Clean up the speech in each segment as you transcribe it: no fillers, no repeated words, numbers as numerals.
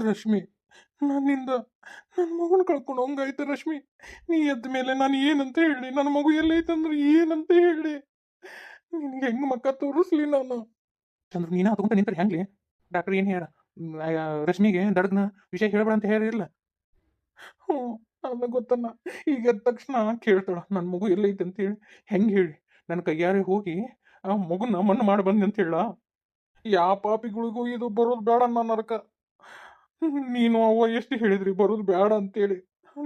ರಶ್ಮಿ, ನನ್ನಿಂದ ನನ್ನ ಮಗನ ಕಳ್ಕೊಂಡು ಹಂಗಾಯ್ತು ರಶ್ಮಿ. ನೀ ಎದ್ದ ಮೇಲೆ ನಾನು ಏನಂತ ಹೇಳಿ, ನನ್ನ ಮಗು ಎಲ್ಲೈತಂದ್ರೆ ಏನಂತ ಹೇಳಿ, ನಿನಗೆ ಹೆಂಗೆ ಮಕ್ಕ ತೋರಿಸ್ಲಿ ನಾನು? ಚಂದ್ರ ನೀನ ತಗೊಂತ ನಿಂತಾರೆ ಹೆಂಗ್ಲಿ? ಡಾಕ್ಟರ್ ಏನು ಹೇಳ, ರಶ್ಮಿಗೆ ದಡಗ್ನ ವಿಷಯ ಹೇಳ್ಬೇಡ ಅಂತ ಹೇಳಿರಲ್ಲ? ಹ್ಞೂ, ಅದ ಗೊತ್ತನ್ನ. ಈಗ ಎದ್ದ ತಕ್ಷಣ ಕೇಳ್ತಾಳ ನನ್ನ ಮಗು ಎಲ್ಲೈತೆ ಅಂತ ಹೇಳಿ. ಹೆಂಗೆ ಹೇಳಿ ನನ್ನ ಕೈಯಾರೆ ಹೋಗಿ ಆ ಮಗುನ ಮಣ್ಣು ಮಾಡಿ ಬಂದೆ ಅಂತ ಹೇಳ? ಯಾವ ಪಾಪಿಗಳಿಗೂ ಇದು ಬರೋದು ಬೇಡ ನನ್ನ ನರಕ. ನೀನು ಅವ್ವ ಎಷ್ಟು ಹೇಳಿದ್ರಿ ಬರೋದು ಬೇಡ ಅಂತೇಳಿ.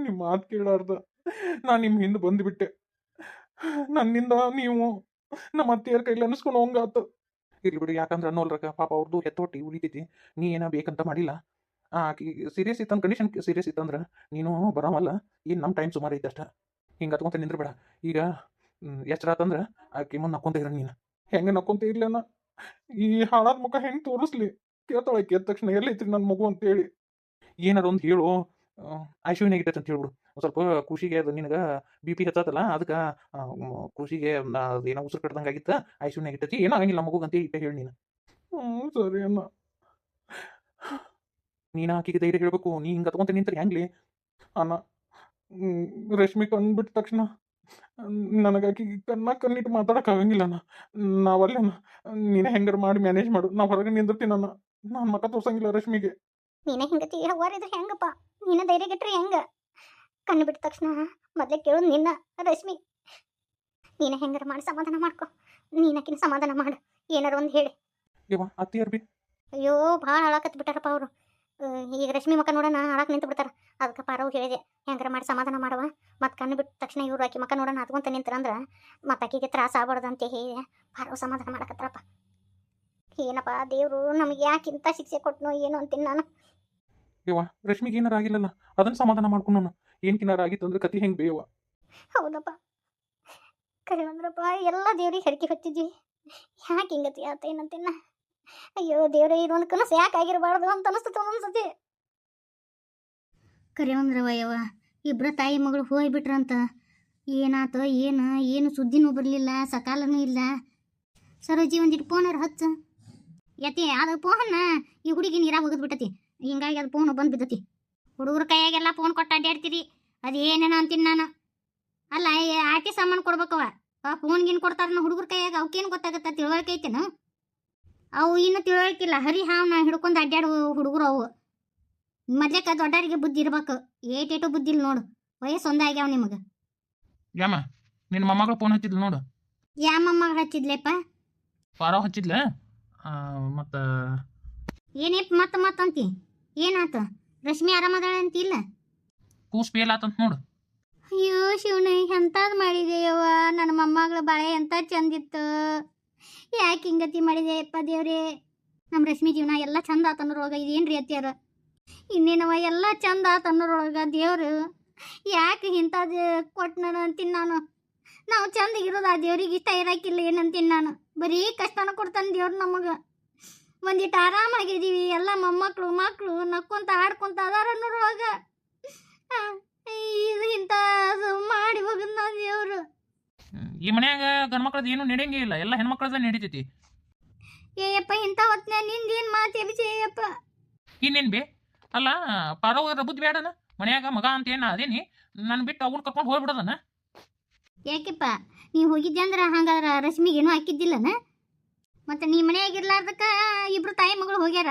ನಿಮ್ಮ ಮಾತು ಕೇಳಾರ್ದ ನಾನು ನಿಮ್ಮ ಹಿಂದೆ ಬಂದುಬಿಟ್ಟೆ. ನನ್ನಿಂದ ನೀವು ನಮ್ಮ ಅತ್ತೆಯರ ಕೈಲಿ ಅನಿಸ್ಕೊಂಡು ಹೋಗಾತು. ಇರ್ಲಿ ಬಿಡು, ಯಾಕಂದ್ರೆ ಅನ್ನೋಲ್ರಕ ಪಾಪ ಅವ್ರದ್ದು ಹೆತ್ತೊಟ್ಟಿ ಉಳಿತೈತಿ. ನೀ ಏನೋ ಬೇಕಂತ ಮಾಡಿಲ್ಲ. ಆಕಿ ಸೀರಿಯಸ್ ಇತ್ತಂದ್ರೆ, ಕಂಡೀಷನ್ ಸೀರಿಯಸ್ ಇತ್ತಂದ್ರೆ ನೀನು ಬರೋವಲ್ಲ. ಏನು ನಮ್ಮ ಟೈಮ್ ಸುಮಾರು ಐತೆ ಅಷ್ಟ. ಹಿಂಗೆ ಹತ್ಕೊಂತ ನಿಂದ್ರಬೇಡ. ಈಗ ಎಚ್ಚರ ಆತಂದ್ರೆ ಆಕಿ ಮುಂದೆ ನಕ್ಕೊಂತ ಇರ. ನೀನು ಹೆಂಗೆ ನಕ್ಕೊಂತ ಇರ್ಲೇನ? ಈ ಹಾಳಾದ ಮುಖ ಹೆಂಗೆ ತೋರಿಸ್ಲಿ? ಕೇಳ್ತಾಳೆ ಆಕಿ ಎದ್ದ ತಕ್ಷಣ ಎಲ್ಲೈತ್ರಿ ನನ್ನ ಮಗು ಅಂತೇಳಿ. ಏನಾರ ಒಂದು ಹೇಳು. ಐಶ್ವರ್ಯನಾಗ ಇಟ್ಟೈತೆ ಅಂತ ಹೇಳ್ಬಿಡು. ಒಂದು ಸ್ವಲ್ಪ ಖುಷಿಗೆ ಅದು ನಿನಗೆ ಬಿ ಪಿ ಹೆಚ್ಚತ್ತಲ್ಲ, ಅದಕ್ಕೆ ಖುಷಿಗೆ ಏನೋ ಉಸಿರು ಕಟ್ಟದಂಗೆ ಆಗಿತ್ತು. ಐಶ್ವರ್ಯನಾಗ ಇಟ್ಟೈತಿ, ಏನೋ ಆಗಿಲ್ಲ ಮಗು ಅಂತ ಇಟ್ಟೆ ಹೇಳಿ ನೀನು. ಸರಿ ಅಮ್ಮ. ನೀನು ಆಕಿಗೆ ಧೈರ್ಯ ಹೇಳ್ಬೇಕು. ನೀ ಹಿಂಗೆ ಹತ್ಕೊಂತ ನಿಂತಾರೆ ಹೆಂಗ್ಲಿ ಅಣ್ಣ? ರಶ್ಮಿ ಕಂಡ್ಬಿಟ್ಟ ತಕ್ಷಣ ನನಗೆ ಆಕಿಗೆ ಕಣ್ಣಿಟ್ಟು ಮಾತಾಡೋಕೆ ಆಗಂಗಿಲ್ಲ ಅಣ್ಣ. ನಾವಲ್ಲೇನ, ನೀನೇ ಹೆಂಗಾರ ಮಾಡಿ ಮ್ಯಾನೇಜ್ ಮಾಡು. ನಾವು ಹೊರಗೆ ನಿಂದಿರ್ತೀನಿ ಅಣ್ಣ. ನಾನು ಮಕ್ಕ ತೋರ್ಸಂಗಿಲ್ಲ ರಶ್ಮಿಗೆ. ನೀನೇ ಹಿಂಗತಿ ಹವಾರಿದ್ರೆ ಹೆಂಗಪ್ಪ? ನೀನ ಧೈರ್ಯ ಗೆಟ್ರಿ ಹೆಂಗ? ಕಣ್ಣು ಬಿಟ್ಟ ತಕ್ಷಣ ಮೊದಲೇ ಕೇಳೋದು ನಿನ್ನ ರಶ್ಮಿ. ನೀನ ಹೆಂಗಾರ ಮಾಡಿ ಸಮಾಧಾನ ಮಾಡ್ಕೊ. ನೀನಕಿನ ಸಮಾಧಾನ ಮಾಡು, ಏನಾರ ಒಂದು ಹೇಳಿ. ಯವ್ವ ಅತ್ತಿಯರ್ ಬಿ ಅಯ್ಯೋ ಭಾಳ ಹಾಳಾಕತ್ ಬಿಟ್ಟಾರಪ್ಪ ಅವರು. ಈಗ ರಶ್ಮಿ ಮಕ್ಕ ನೋಡೋಣ ಹಾಳಾಕ್ ನಿಂತು ಬಿಡ್ತಾರ. ಅದಕ್ಕೆ ಪಾರವ್ ಹೇಳಿದೆ, ಹೆಂಗಾರ ಮಾಡಿ ಸಮಾಧಾನ ಮಾಡುವ. ಮತ್ತು ಕಣ್ಣು ಬಿಟ್ಟ ತಕ್ಷಣ ಇವ್ರು ಆಕಿ ಮಕ್ಕ ನೋಡೋಣ ಹತ್ಕೊಂತ ನಿಂತರಂದ್ರೆ ಮತ್ತು ಆಕಿಗೆ ತ್ರಾಸ ಆಗ್ಬಾರ್ದು ಅಂತ ಹೇಳಿ ಪಾರವ್ ಸಮಾಧಾನ ಮಾಡಕತ್ತಾರಪ್ಪ. ಏನಪ್ಪ ದೇವರು ನಮಗೆ ಯಾಕೆ ಇಂಥ ಶಿಕ್ಷೆ ಕೊಟ್ಟನೋ ಏನೋ ಅಂತೀನಿ ನಾನು. ಯವ್ವ ರಶ್ಮಿಗೆ ಏನಾರ ಆಗಿಲ್ಲಲ್ಲ, ಅದನ್ನ ಸಮಾಧಾನ ಮಾಡ್ಕೊಂಡು ಏನ್ಕಿನಾರ ಆಗಿತ್ತು ಅಂದ್ರೆ ಕತಿ ಹೆಂಗೆ ಬೇಯವ್ವ? ಹೌದಪ್ಪ, ಕರೆ ಅಂದ್ರಪ್ಪ ಎಲ್ಲ ದೇವ್ರಿಗೆ ಹೆರಿಕೆ ಹೊತ್ತಿದ್ವಿ. ಯಾಕೆ ಹಿಂಗತಿ ಆತ ಏನಂತಿನ್ನ? ಅಯ್ಯೋ ದೇವ್ರೆ, ಇದೊಂದು ಕನಸು ಯಾಕೆ ಆಗಿರಬಾರ್ದು ಅಂತ ಅನಿಸ್ತದೆ ಒಂದೊಂದ್ಸತಿ. ಕರೆ ಅಂದ್ರವ ಯವ್ವ, ಇಬ್ಬರ ತಾಯಿ ಮಗಳು ಹೋಗ್ಬಿಟ್ರಂತ. ಏನಾತ ಏನು ಸುದ್ದಿನೂ ಬರಲಿಲ್ಲ, ಸಕಾಲನೂ ಇಲ್ಲ. ಸರೋಜಿ ಒಂದಿಟ್ಟು ಫೋನರ ಹಚ್ಚ ಯತಿ. ಅದು ಫೋನ್ನ ಈ ಹುಡುಗಿ ನೀರಾಗ ಹೋಗದ್ ಬಿಟ್ಟತಿ. ಹಿಂಗಾಗಿ ಅದು ಫೋನ್ ಬಂದು ಬಿದ್ದತಿ. ಹುಡುಗರ ಕೈಯಾಗೆಲ್ಲ ಫೋನ್ ಕೊಟ್ಟು ಅಡ್ಡಾಡ್ತೀರಿ, ಅದೇನೇನೋ ಅಂತೀನಿ ನಾನು. ಅಲ್ಲ ಆಟಿ ಸಾಮಾನು ಕೊಡ್ಬೇಕವ. ಆ ಫೋನ್ಗಿನ್ ಕೊಡ್ತಾರ ಹುಡುಗರ ಕೈಯಾಗ, ಅವಕ್ಕೇನು ಗೊತ್ತಾಗತ್ತ? ತಿಳುವಳಿಕೆ ಐತೇನು? ಅವು ಇನ್ನೂ ತಿಳುವಳಿಕಿಲ್ಲ. ಹರಿ ಹಾವನ್ನ ಹಿಡ್ಕೊಂಡು ಅಡ್ಡಾಡು ಹುಡುಗರು ಅವು. ಮೊದ್ಲೇಕ ದೊಡ್ಡರಿಗೆ ಬುದ್ಧಿ ಇರ್ಬೇಕು. ಏಟೇಟು ಬುದ್ಧಿ ಇಲ್ಲ ನೋಡು. ವಯಸ್ಸು ಒಂದಾಗ್ಯಾವ ನಿಮಗೆ. ಯಾಮ ನಿನ್ನ ಮೊಮ್ಮಗಳು ಫೋನ್ ಹಚ್ಚಿದ್ಲು ನೋಡು. ಯಾವ ಮೊಮ್ಮಗ ಹಚ್ಚಿದ್ಲೆಪ್ಪ? ಪಾರವ್ ಹಚ್ಚಿದ್ಲ. ಮತ್ತು ಏನೇಪ್ ಮತ್ತಂತಿ? ಏನಾತ? ರಶ್ಮಿ ಆರಾಮದಾಳ ಅಂತಿಲ್ಲ? ಕೂಸ್ ಫೇಲ್ ಆತಂತ ನೋಡು. ಅಯ್ಯೋ ಶಿವನ, ಎಂತಾದ್ ಮಾಡಿದೆಯವ್ವ ನನ್ನ ಮೊಮ್ಮಗಳ ಬಾಳೆ ಎಂತ ಚಂದಿತ್ತು. ಯಾಕೆ ಹಿಂಗತಿ ಮಾಡಿದೆಯಪ್ಪ ದೇವ್ರೇ? ನಮ್ಮ ರಶ್ಮಿ ಜೀವನ ಎಲ್ಲ ಚಂದ ಆತನ್ನೋರೊಳಗೆ ಇದೇನ್ರಿ ಅತ್ಯಾರ? ಇನ್ನೇನವ ಎಲ್ಲ ಚಂದ ಆತನ್ನೋರೊಳಗೆ ದೇವ್ರು ಯಾಕೆ ಇಂಥದ್ದು ಕೊಟ್ಟನ ಅಂತೀನಿ ನಾನು. ನಾವು ಚಂದಗಿರೋದು ಆ ದೇವ್ರಿಗೆ ಇಷ್ಟ ಇರಾಕಿಲ್ಲ ಏನಂತೀನಿ ನಾನು. ಬರೀ ಕಷ್ಟನ ಕೊಡ್ತಾನೆ ದೇವ್ರು ನಮಗೆ. ಒಂದಿಟ್ಟು ಆರಾಮಾಗಿದ್ದೀವಿ, ಎಲ್ಲ ಮೊಮ್ಮಕ್ಕಳು ಮಕ್ಕಳು ನಕ್ಕೊಂತ ಆಡ್ಕೊಂತ ಅದಾರ ಅನ್ನೋರೊಳಗೆ ಇದು ಇಂಥ ಮಾಡಿ ಹೋಗದ್ ನಾವು ದೇವ್ರು. ಈ ಮನ್ಯಾಗ ಗಂಡ್ಮಕ್ಳದ್ದು ಏನು ನಡೆಯಂಗೇ ಇಲ್ಲ, ಎಲ್ಲ ಹೆಣ್ಮಕ್ಳದ ನಡೀತೈತಿ. ಏಯಪ್ಪ ಇಂಥ ಹೊತ್ತಿನ ನಿಂದೇನು ಮಾತು ಎಬಿಸೇಯಪ್ಪ? ಇನ್ನೇನು ಬೇ? ಅಲ್ಲ ಪಾರವ್ ಬುದ್ಧಿ ಬೇಡನ ಮನ್ಯಾಗ ಮಗ ಅಂತ ಏನ ಅದೇನಿ ನಾನು ಬಿಟ್ಟು ಅವ್ನ ಕರ್ಕೊಂಡು ಹೋಗ್ಬಿಡೋದನ? ಯಾಕೆಪ್ಪ ನೀವು ಹೋಗಿದ್ದೆ ಅಂದ್ರೆ ಹಂಗಾದ್ರೆ ರಶ್ಮಿಗೇನು ಹಾಕಿದ್ದಿಲ್ಲನ? ಮತ್ತೆ ನೀ ಮನೆಯಾಗಿರ್ಲಾರ್ದಕ್ಕ ಇಬ್ರು ತಾಯಿ ಮಗಳು ಹೋಗ್ಯಾರ.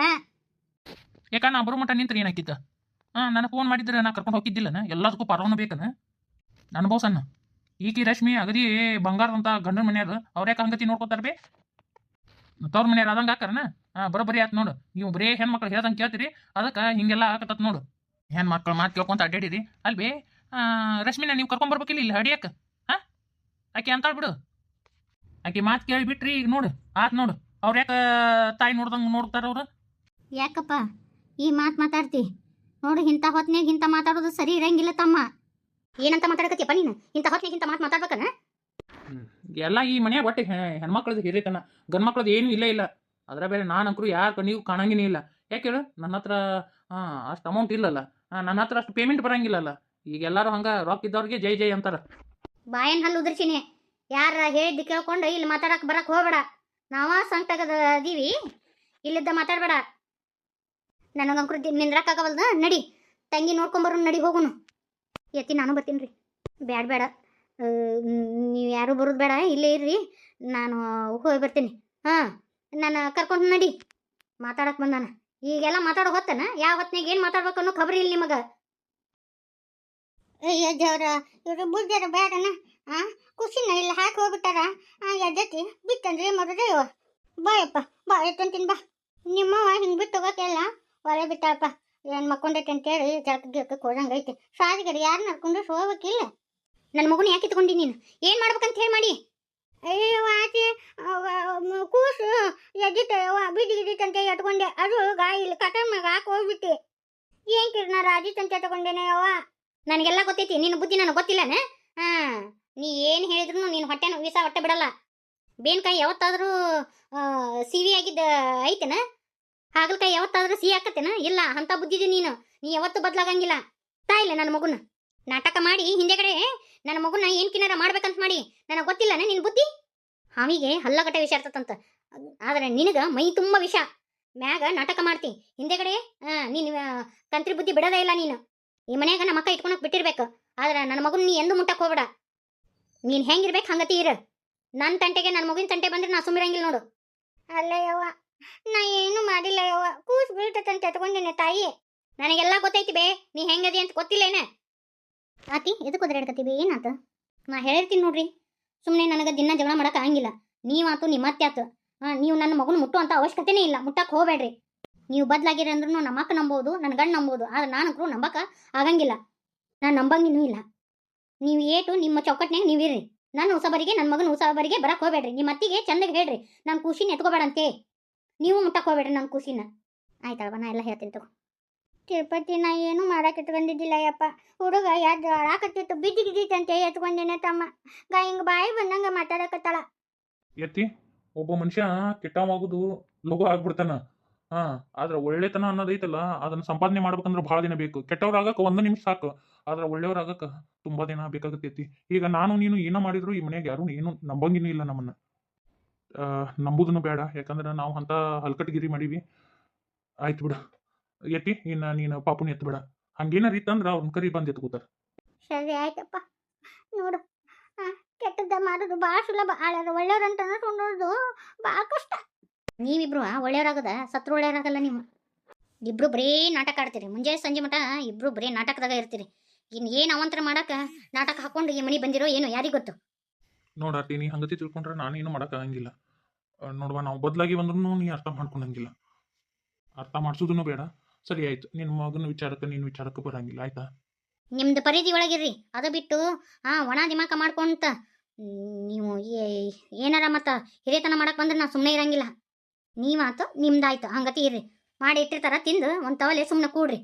ಯಾಕ ನಾ ಬರೋ ಮಟ್ಟ ನಿಂತ್ರೆ ಏನಾಕಿತ್ತ? ನನಗೆ ಫೋನ್ ಮಾಡಿದ್ರೆ ನಾ ಕರ್ಕೊಂಡು ಹೋಗಿದ್ದಿಲ್ಲನ? ಎಲ್ಲದಕ್ಕೂ ಪಾರವನ ಬೇಕನ? ನನ್ನ ಬಹುಸನ್ನ ಈಕಿ ರಶ್ಮಿ ಅಗದಿ ಬಂಗಾರದಂತ ಗಂಡನ ಮನ್ಯಾರ ಅವ್ರ ಯಾಕೆ ಹಂಗತಿ ನೋಡ್ಕೊತಾರ ಬೇ? ತವ್ರ ಮನ್ಯಾರ ಆದಂಗೆ ಹಾಕಾರನ? ಬರೋಬ್ಬರಿ ಆಯ್ತು ನೋಡು. ನೀವು ಬರೀ ಹೆಣ್ಮಕ್ಳು ಹೇಳ್ದಂಗೆ ಕೇಳ್ತೀರಿ, ಅದಕ್ಕೆ ಹಿಂಗೆಲ್ಲ ಆಗತ್ತತ್ ನೋಡು. ಹೆಣ್ಮಕ್ಳು ಮಾತು ಕೇಳ್ಕೊಂತ ಅಡ್ಡಾಡಿರಿ ಅಲ್ಬೇ. ರಶ್ಮಿನ ನೀವು ಕರ್ಕೊಂಬರ್ಬೇಕಿಲ್ಲ ಇಲ್ಲಿ ಹಡಿಯಕ್ಕೆ. ಆಕೆ ಅಂತಾಳ್ ಬಿಡು. ಆಕೆ ಮಾತು ಕೇಳಿಬಿಟ್ರಿ ಈಗ ನೋಡು ಆತ್ ನೋಡು. ಅವ್ರು ಯಾಕೆ ತಾಯಿ ನೋಡ್ದಂಗೆ ನೋಡ್ತಾರ ಅವ್ರು? ಯಾಕಪ್ಪ ಈ ಮಾತು ಮಾತಾಡ್ತಿ ನೋಡು? ಇಂಥ ಹೊತ್ನಾಗ ಇಂಥ ಮಾತಾಡೋದು ಸರಿ ಇರಂಗಿಲ್ಲ ತಮ್ಮ. ಏನಂತ ಮಾತಾಡಕತ್ತಿಯಪ್ಪ ನೀನು? ಇಂಥ ಹೊತ್ನಾಗ ಇಂಥ ಮಾತು ಮಾತಾಡ್ಬೇಕನ? ಎಲ್ಲ ಈ ಮನೆಯಾಗ ಒಟ್ಟೆ ಹೆಣ್ಮಕ್ಳದ್ದು ಹಿರಿತನ, ಗಂಡು ಮಕ್ಳದ್ದು ಏನೂ ಇಲ್ಲ ಇಲ್ಲ. ಅದರ ಬೇರೆ ನಾನಂಕರು ಯಾರ ಕಣ್ಣಿಗೂ ಕಾಣಂಗಿನೇ ಇಲ್ಲ. ಯಾಕೆ ಹೇಳು? ನನ್ನ ಹತ್ರ ಅಷ್ಟು ಅಮೌಂಟ್ ಇಲ್ಲಲ್ಲ, ನನ್ನ ಹತ್ರ ಅಷ್ಟು ಪೇಮೆಂಟ್ ಬರಂಗಿಲ್ಲಲ್ಲ. ಈಗ ಎಲ್ಲರೂ ಹಂಗೆ ರೊಕ್ಕ ಇದ್ದವ್ರಿಗೆ ಜೈ ಜೈ ಅಂತಾರೆ. ಬಾಯನ್ ಹಲ್ಲು ಉದ್ರಸಿನಿ. ಯಾರ ಹೇಳಿದ್ದು ಕೇಳ್ಕೊಂಡು ಇಲ್ಲಿ ಮಾತಾಡಕ್ಕೆ ಬರಕ್ಕೆ ಹೋಗ್ಬೇಡ. ನಾವ ಸಂಕಟದ ಅದೀವಿ, ಇಲ್ಲಿದ್ದ ಮಾತಾಡ್ಬೇಡ. ನನಗಂಕ್ರು ನಿಂದ್ರಕ್ಕಾಗವಲ್ದ. ನಡಿ ತಂಗಿ ನೋಡ್ಕೊಂಬರು, ನಡಿ ಹೋಗುನು. ಯತಿ ನಾನು ಬರ್ತೀನಿ ರೀ. ಬೇಡ ಬೇಡ, ನೀವು ಯಾರೂ ಬರೋದು ಬೇಡ, ಇಲ್ಲೇ ಇರ್ರಿ, ನಾನು ಹೋಗಿ ಬರ್ತೀನಿ. ಹಾಂ, ನಾನು ಕರ್ಕೊಂಡು ನಡಿ. ಮಾತಾಡಕ್ಕೆ ಬಂದಾನ, ಈಗೆಲ್ಲ ಮಾತಾಡೋ ಹೊತ್ತನ? ಯಾವ ಹೊತ್ತಿನಾಗ ಏನು ಮಾತಾಡ್ಬೇಕು ಅನ್ನೋ ಖಬರಿ ಇಲ್ಲ ನಿಮಗೆ. ಅಯ್ಯ ದೇವ್ರ, ಇವರು ಬುದ್ಧರ ಬೇಡನ. ಖುಷಿನ ಇಲ್ಲ ಹಾಕಿ ಹೋಗ್ಬಿಟ್ಟಾರ. ಎದ್ದತಿ ಬಿತ್ತಂದ್ರೆ ಮರದೇ ಬಾಯಪ್ಪ, ಬಾ ಎತ್ತಂತೀನಿ ಬಾ. ನಿಮ್ಮವ ಹಿಂಗೆ ಬಿಟ್ಟು ಹೋಗೋಕೆಲ್ಲ ಒಲೆ ಬಿಟ್ಟಾಳಪ್ಪ. ಏನು ಮಕ್ಕೊಂಡೈತೆ ಅಂತೇಳಿ ಜಳಕ ಗಿಳಕಕ್ಕೆ ಹೋದಂಗೈತೆ. ಶಾದಿಗಡೆ ಯಾರು ನಡ್ಕೊಂಡು ಹೋಗ್ಬೇಕಿಲ್ಲ. ನನ್ನ ಮಗುನ ಯಾಕೆ ಇಟ್ಕೊಂಡಿ ನೀನು? ಏನು ಮಾಡ್ಬೇಕಂತ ಹೇಳಿ ಮಾಡಿ. ಅಯ್ಯೋ ಆಚೆ ಕೂಸು ಎದ್ದಿತ್ತೆ, ಬಿದ್ದಿಗಿದ್ದಿತ್ತಂತೆ ಎತ್ಕೊಂಡೆ. ಅದು ಇಲ್ಲಿ ಕಟನ್ ಮ್ಯಾಗ ಹಾಕಿ ಹೋಗ್ಬಿಟ್ಟೆ. ಏನು ಕಿರ್ನಾರ ಅಜಿತ್ತಂತೆ ಎತ್ಕೊಂಡೇನೆ ಅವ್ವ. ನನಗೆಲ್ಲ ಗೊತ್ತೈತಿ, ನಿನ್ನ ಬುದ್ಧಿ ನನಗೆ ಗೊತ್ತಿಲ್ಲನೆ. ನೀ ಏನು ಹೇಳಿದ್ರು ನೀನು ಹೊಟ್ಟೆನ ವೀಸಾ ಹೊಟ್ಟೆ ಬಿಡಲ್ಲ. ಬೇನ್ಕಾಯಿ ಯಾವತ್ತಾದರೂ ಸಿಹಿ ಆಗಿದ್ದ ಐತೆನ? ಹಾಗಲಕಾಯಿ ಯಾವತ್ತಾದರೂ ಸಿಹಿ ಹಾಕತ್ತೇನ? ಇಲ್ಲ, ಅಂಥ ಬುದ್ಧಿದಿ ನೀನು. ನೀ ಯಾವತ್ತೂ ಬದಲಾಗಂಗಿಲ್ಲ. ತಾಯಿಲ್ಲ ನನ್ನ ಮಗುನ ನಾಟಕ ಮಾಡಿ ಹಿಂದೆಗಡೆ ನನ್ನ ಮಗುನ ಏನು ಕಿನಾರ ಮಾಡ್ಬೇಕಂತ ಮಾಡಿ. ನನಗೆ ಗೊತ್ತಿಲ್ಲನೆ ನಿನ್ನ ಬುದ್ಧಿ? ಹಾವಿಗೆ ಹಲ್ಲಗಟ್ಟೆ ವಿಷ ಇರ್ತದಂತ, ಆದರೆ ನಿನಗೆ ಮೈ ತುಂಬ ವಿಷ. ಮ್ಯಾಗ ನಾಟಕ ಮಾಡ್ತಿ, ಹಿಂದೆಗಡೆ ನೀನು ಕಂತ್ರಿ ಬುದ್ಧಿ ಬಿಡೋದೇ ಇಲ್ಲ ನೀನು. ಈ ಮನ್ಯಾಗ ನಮ್ಮ ಅಕ್ಕ ಇಟ್ಕೊಳಕ್ ಬಿಟ್ಟಿರ್ಬೇಕು, ಆದ್ರೆ ನನ್ನ ಮಗುನ ನೀ ಎಂದು ಮುಟ್ಟಕ್ಕೆ ಹೋಗ್ಬೇಡ. ನೀನು ಹೆಂಗಿರ್ಬೇಕು ಹಂಗತಿ ಇರು. ನನ್ನ ತಂಟೆಗೆ ನನ್ನ ಮಗುವಿನ ತಂಟೆ ಬಂದ್ರೆ ನಾ ಸುಮ್ಮಿರಂಗಿಲ್ಲ ನೋಡು. ಅಲ್ಲ ಯವ್ವ, ನಾ ಏನು ಮಾಡಿಲ್ಲ ಯವ್ವ. ಕೂಸು ಬೀಳ್ತಂತ ಎತ್ಕೊಂಡಿನಿ ತಾಯಿ. ನನಗೆಲ್ಲ ಗೊತ್ತೈತಿ ಬೇ, ನೀ ಹೆಂಗದಿ ಅಂತ ಗೊತ್ತಿಲ್ಲೇನ? ಆತಿ ಎದಕ್ಕೆ ಒದರಾಡ್ಕತ್ತೀವಿ? ಏನಾತ? ನಾ ಹೇಳಿರ್ತೀನಿ ನೋಡ್ರಿ, ಸುಮ್ಮನೆ ನನಗೆ ದಿನ ಜಗಳ ಮಾಡಕ್ಕೆ ಆಗಂಗಿಲ್ಲ. ನೀವಾತು ನಿಮ್ಮ ಅತ್ತೆ ಆತು, ನೀವು ನನ್ನ ಮಗುನ ಮುಟ್ಟುವಂಥ ಅವಶ್ಯಕತೆನೇ ಇಲ್ಲ. ಮುಟ್ಟಕ್ಕೆ ಹೋಗ್ಬೇಡ್ರಿ. ನೀವು ಬದಲಾಗಿರಿ ಅಂದ್ರೂ ನಮ್ಮ ಅಕ್ಕ ನಂಬೋದು, ನನ್ನ ಗಂಡು ನಂಬೋದು, ಆದ್ರೆ ನಾನಂಕರು ನಂಬಕ್ಕೆ ಆಗಂಗಿಲ್ಲ. ನಾನು ನಂಬಂಗಿನೂ ಇಲ್ಲ. ನೀವು ಏಟು ನಿಮ್ಮ ಚೌಕಟ್ನಾಗ ನೀವಿರ್ರಿ. ನನ್ನ ಹೊಸಬರಿಗೆ, ನನ್ನ ಮಗನ ಹೊಸಬರಿಗೆ ಬರಕ್ಕೆ ಹೋಗ್ಬೇಡ್ರಿ. ನಿಮ್ಮ ಅತ್ತಿಗೆ ಚಂದಗೆ ಹೇಳ್ರಿ, ನಾನು ಖುಷಿನ ಎತ್ಕೋಬೇಡಂತೆ. ನೀವು ಮುಟ್ಟಕ್ಕೆ ಹೋಗ್ಬೇಡ್ರಿ ನನ್ನ ಖುಷಿನ. ಆಯ್ತಲ್ವ, ನಾ ಎಲ್ಲ ಹೇಳ್ತೀನಿ ತಗೋ. ತಿರುಪತಿ, ನಾ ಏನು ಮಾಡಕ್ಕೆ ಎತ್ಕೊಂಡಿದ್ದಿಲ್ಲ ಯಪ್ಪ. ಹುಡುಗ ಯಾವ್ದು ಹಾಕತ್ತಿತ್ತು, ಬಿದ್ದಿಗಿದ್ದಿತ್ತಂತೆ ಎತ್ಕೊಂಡೇನೆ ತಮ್ಮ. ಹಿಂಗೆ ಬಾಯಿ ಬಂದಂಗೆ ಮಾತಾಡಕತ್ತಾಳ. ಯತಿ, ಒಬ್ಬ ಮನುಷ್ಯ ಕೆಟ್ಟವಾಗುದು ಲಘು ಆಗ್ಬಿಡ್ತಾನ. ಆದ್ರೆ ಒಳ್ಳೆತನ ಅನ್ನೋದೈತಲ್ಲ, ಅದನ್ನ ಸಂಪಾದನೆ ಮಾಡ್ಬೇಕಂದ್ರೆ ಭಾಳ ದಿನ ಬೇಕು. ಕೆಟ್ಟವ್ರಾಗಕ್ಕೆ 1 ನಿಮಿಷ ಸಾಕು, ಆದ್ರೆ ಒಳ್ಳೆಯವ್ರಾಗಕ್ಕೆ ತುಂಬಾ ದಿನ ಬೇಕಾಗತ್ತೈತಿ. ಈಗ ನಾನು ನೀನು ಏನೋ ಮಾಡಿದ್ರು ಈ ಮನೆಯಾಗ ಯಾರು ಏನು ನಂಬಂಗಿನೂ ಇಲ್ಲ. ನಮ್ಮನ್ನ ನಂಬುದನ್ನು ಬೇಡ, ಯಾಕಂದ್ರೆ ನಾವು ಅಂತ ಹಲ್ಕಟ್ಗಿರಿ ಮಾಡೀವಿ. ಆಯ್ತು ಬಿಡ ಯತಿ, ನೀನು ಪಾಪುನ ಎತ್ತು ಬೇಡ. ಹಂಗೇನಾರ ಇತ್ತಂದ್ರೆ ಅವ್ರನ್ನ ಕರಿ ಬಂದು ಎತ್ಕೋತಾರ. ಸರಿ ಆಯ್ತಪ್ಪ. ನೋಡು, ಕೆಟ್ಟದ್ದ ಮಾಡೋದು ಭಾಳ ಸುಲಭ, ಆದ್ರೆ ಒಳ್ಳೆಯವ್ರಂತ ಅನ್ನೋದು ಭಾಳ ಕಷ್ಟ. ನೀವಿಬ್ರು ಒಳ್ಳೆಯವ್ರಾಗದ, ಸತ್ರು ಒಳ್ಳೆಯವ್ರಾಗಲ್ಲ. ನೀವು ಇಬ್ರು ಬರೀ ನಾಟಕ ಆಡ್ತೀರಿ, ಮುಂಜಾನೆ ಸಂಜೆ ಮಟ ಇಬ್ರು ಬರೀ ನಾಟಕದಾಗ ಇರ್ತೀರಿ. ಇನ್ನು ಏನು ಅವಂತರ ಮಾಡಕ್ಕೆ ನಾಟಕ ಹಾಕೊಂಡು ಈ ಮನೆ ಬಂದಿರೋ ಏನು ಯಾರಿಗೆ ಗೊತ್ತು? ನೋಡಾತಿ, ನೀ ಹಂಗತಿ ತಿಳ್ಕೊಂಡ್ರೆ ನಾನೇನು ಮಾಡೋಕ್ಕಾಗಂಗಿಲ್ಲ. ನೋಡುವ, ನಾವು ಬದಲಾಗಿ ಬಂದ್ರೂ ನೀ ಅರ್ಥ ಮಾಡ್ಕೊಳಂಗಿಲ್ಲ. ಅರ್ಥ ಮಾಡಿಸೋದನ್ನು ಬೇಡ. ಸರಿ ಆಯ್ತು, ನಿನ್ನ ಮಗನ ವಿಚಾರಕ್ಕೆ ನೀನು ವಿಚಾರಕ್ಕೆ ಬರಂಗಿಲ್ಲ. ಆಯ್ತಾ? ನಿಮ್ದು ಪರಿಧಿ ಒಳಗಿರ್ರಿ. ಅದು ಬಿಟ್ಟು ಒಣ ದಿಮಾಕ ಮಾಡ್ಕೊಂತ ನೀವು ಏನಾರ ಮತ್ತು ಹಿರಿಯತನ ಮಾಡಕ್ಕೆ ಬಂದ್ರೆ ನಾ ಸುಮ್ಮನೆ ಇರಂಗಿಲ್ಲ. ನೀವಾತು ನಿಮ್ದಾಯ್ತು, ಹಂಗತಿ ಇರ್ರಿ. ಮಾಡಿ ಇಟ್ಟಿರ್ತಾರ, ತಿಂದು ಒಂದು ತವಲೆ ಸುಮ್ಮನೆ ಕೂಡ್ರಿ.